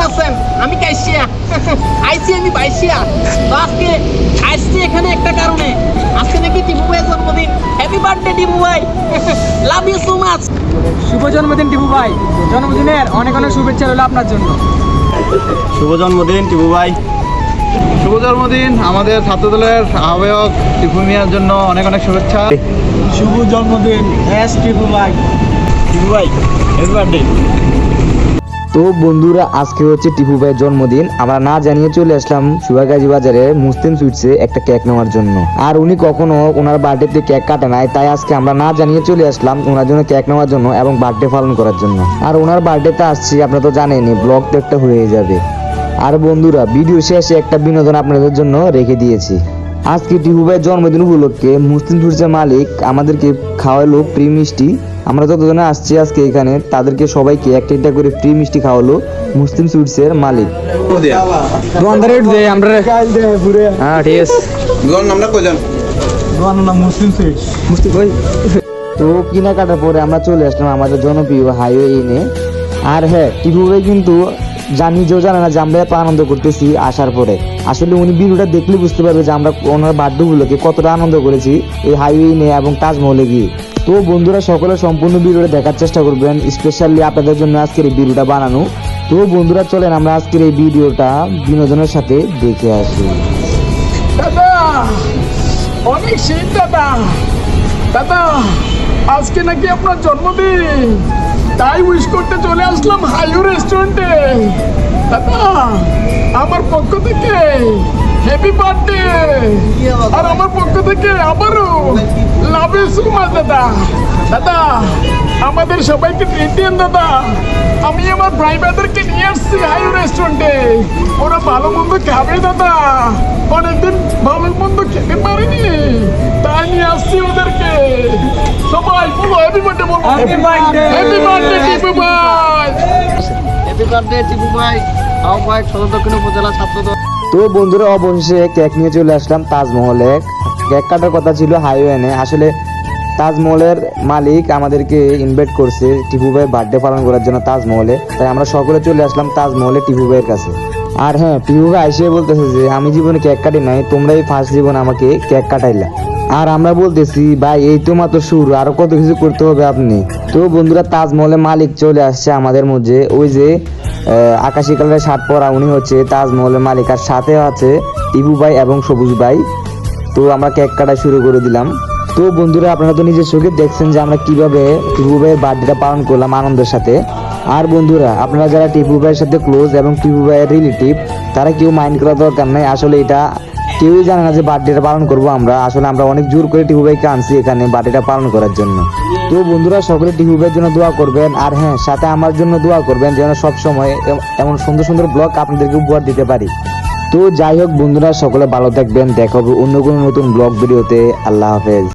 আছেন? আমি কাইসিয়া আইসি, আমি বাইসিয়া। তো আজকে আসছি এখানে একটা কারণে, আজকে নাকি টিপু ভাইয়ের জন্মদিন। হ্যাপি বার্থডে টিপু ভাই, লাভ ইউ সো মাচ। শুভ জন্মদিন টিপু ভাই, জন্মদিনের অনেক অনেক শুভেচ্ছা রইল আপনার জন্য। শুভ জন্মদিন টিপু ভাই। শুভ জন্মদিন আমাদের ছাত্রদলের আহ্বায়ক টিপু মিয়ার জন্য অনেক অনেক শুভেচ্ছা। শুভ জন্মদিন এস টিপু ভাই। টিপু ভাই হ্যাপি বার্থডে। তো বন্ধুরা, আজকে হচ্ছে টিপু ভাইয়ের জন্মদিন। আমরা না জানিয়ে চলে আসলাম সুভাগাজী বাজারে মুসলিম সুইটসে একটা কেক নেওয়ার জন্য। আর উনি কখনো ওনার বার্থডেতে কেক কাটে নাই, তাই আজকে আমরা না জানিয়ে চলে আসলাম ওনার জন্য কেক নেওয়ার জন্য এবং বার্থডে পালন করার জন্য। আর ওনার বার্থডেতে আসছি, আপনারা তো জানেনই, ব্লগ তো একটা হয়ে যাবে। আর বন্ধুরা, ভিডিও শেষে একটা বিনোদন আপনাদের জন্য রেখে দিয়েছি। আজকে টিপু ভাইয়ের জন্মদিন উপলক্ষে মুসলিম সুইটসের মালিক আমাদেরকে খাওয়ালো ফ্রি মিষ্টি। আমরা যতজনে আসছি আজকে এখানে, তাদেরকে সবাইকে একটা একটা করে ফ্রি মিষ্টি খাওয়ালো মুসলিম সুইটসের মালিক। দোকানদারে উঠবে আমরা। হ্যাঁ ঠিক আছে। মুসলিম সুইট। মুস্তি ভাই, তো কেনাকাটার পরে আমরা চলে আসলাম আমাদের জনপ্রিয় হাইওয়ে এনে। আর হ্যাঁ, টিপু ভাই কিন্তু নিজেও জানে না যে আমরা এত আনন্দ করতেছি আসার পরে। আসলে উনি ভিডিওটা দেখলে বুঝতে পারবে যে আমরা ওনার বার্থডে গুলোকে কতটা আনন্দ করেছি এই হাইওয়ে নিয়ে এবং তাজমহলে গিয়ে। তো বন্ধুরা, সকলে সম্পূর্ণ ভিডিওটা দেখার চেষ্টা করবেন, স্পেশালি আপনাদের জন্য আজকের এই ভিডিওটা বানানো। তো বন্ধুরা, চলেন আমরা আজকের এই ভিডিওটা বিনোদনের সাথে দেখে আসি। দাদা অনেক শীত দাদা। দাদা আজকে নাকি আপনার জন্মদিন, তাই উইশ করতে চলে আসলাম হাইও রেস্টুরেন্টে। দাদা আমার পক্ষ থেকে হ্যাপি বার্থডে, আর আমার পক্ষ থেকে আবারও লাভ ইউ সো মাচ দাদা। দাদা আমাদের সবাইকে ট্রিট দিন দাদা। আমি আমার ভাই ব্রাদারকে নিয়ে আসছি হাইও রেস্টুরেন্টে, ওরা ভালো মন্দ খাবে দাদা। অনেকদিন ভালো মন্দ খেতে পারিনি, তাই নিয়ে আসছি ওদেরকে। সবাই বলো হ্যাপি বার্থডে, বলো happy birthday. Happy birthday Tipu ভাই। হ্যাপি বার্থডে টিপু ভাই, আহ্বায়ক সদর দক্ষিণ উপজেলা ছাত্রদল। তো বন্ধুরা, অবশেষে কেক নিয়ে চলে আসলাম তাজমহলে। কেক কাটার কথা ছিল হাইওয়েনে। আসলে তাজমহলের মালিক আমাদেরকে ইনভাইট করছে টিপু ভাইয়ের বার্থডে পালন করার জন্য তাজমহলে, তাই আমরা সকলে চলে আসলাম তাজমহলে টিপু ভাইয়ের কাছে। আর হ্যাঁ, টিপু ভাই এসে বলতেছে যে আমি জীবনে কেক কাটি নাই, তোমরাই ফার্স্ট জীবনে আমাকে কেক কাটাইলা। আর আমরা বলতেছি ভাই এই তো মাত্র শুরু, আরো কত কিছু করতে হবে আপনি। তো বন্ধুরা, তাজমহলের মালিক চলে আসছে আমাদের মধ্যে। ওই যে আকাশি কালারের শার্ট পরা, উনি হচ্ছে তাজমহলের মালিক, আর সাথে আছে টিপু ভাই এবং সবুজ ভাই। তো আমরা কেক কাটা শুরু করে দিলাম। তো বন্ধুরা, আপনারা তো নিজের চোখে দেখছেন যে আমরা কিভাবে টিপু ভাইয়ের বার্থডেটা পালন করলাম আনন্দের সাথে। আর বন্ধুরা, আপনারা যারা টিপু ভাইয়ের সাথে ক্লোজ এবং টিপু ভাইয়ের রিলেটিভ, তারা কেউ মাইন্ড করার দরকার নাই। আসলে এটা কেউই জানে না যে বার্থডেটা পালন করবো আমরা। আসলে আমরা অনেক জোর করে টিপু ভাইকে আনছি এখানে বার্থডেটা পালন করার জন্য। তো বন্ধুরা, সকলে টিপু ভাইয়ের জন্য দোয়া করবেন। আর হ্যাঁ, সাথে আমার জন্য দোয়া করবেন যেন সবসময় এমন সুন্দর সুন্দর ব্লগ আপনাদেরকে উপহার দিতে পারি। তো যাই হোক বন্ধুরা, সকলে ভালো থাকবেন। দেখা হবে অন্য কোনো নতুন ব্লগ ভিডিওতে। আল্লাহ হাফেজ।